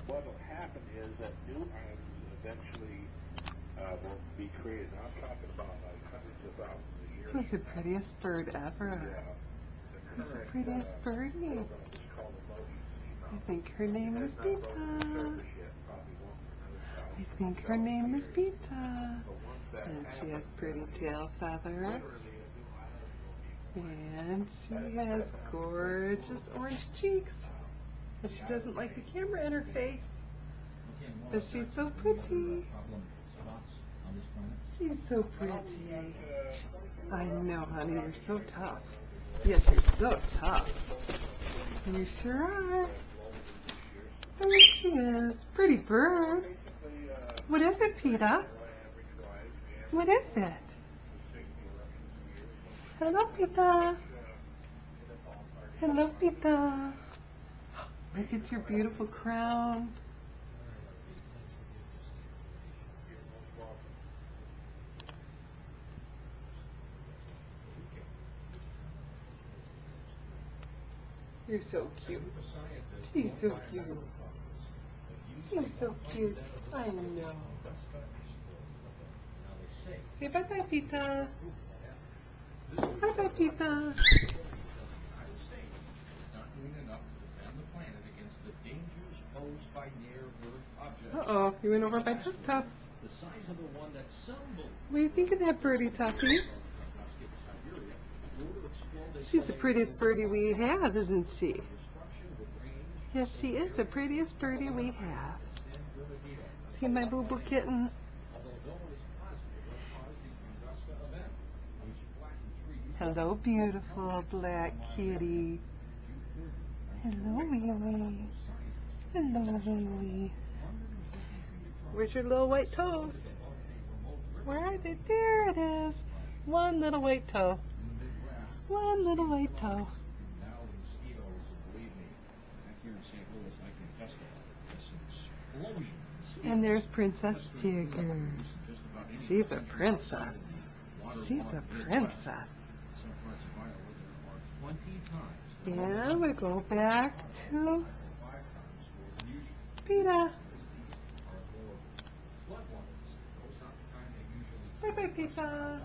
what will happen is that new islands eventually will be created. Now, I'm talking about like hundreds of thousands of years. Who's the prettiest bird ever? Who's the prettiest birdie? I think her name is Pizza. I think her name is Pizza. And she has pretty tail feathers. And she has gorgeous orange cheeks. And she doesn't like the camera in her face. But she's so pretty. She's so pretty. I know, honey, you're so tough. Yes, you're so tough. You sure are. There she is. Pretty bird. What is it, Peta? What is it? Hello, Peta. Hello, Peta. Look at your beautiful crown. You're so cute. She's so cute. She's so cute. I know. Say bye-bye, Pita. Bye-bye, Pita. Uh-oh, you went over by Tuff Tuff. What do you think of that birdie, Tuffy? She's the prettiest birdie we have, isn't she? Yes, she is the prettiest birdie we have. See my boo-boo kitten? Hello, beautiful black kitty. Hello, Wee Wee. Hello, Wee Wee. Where's your little white toes? Where are they? There it is. One little white toe. One little white toe. And there's Princess Tigger. She's a princess. She's a princess. And we go back to Peta. Bye-bye, Peta.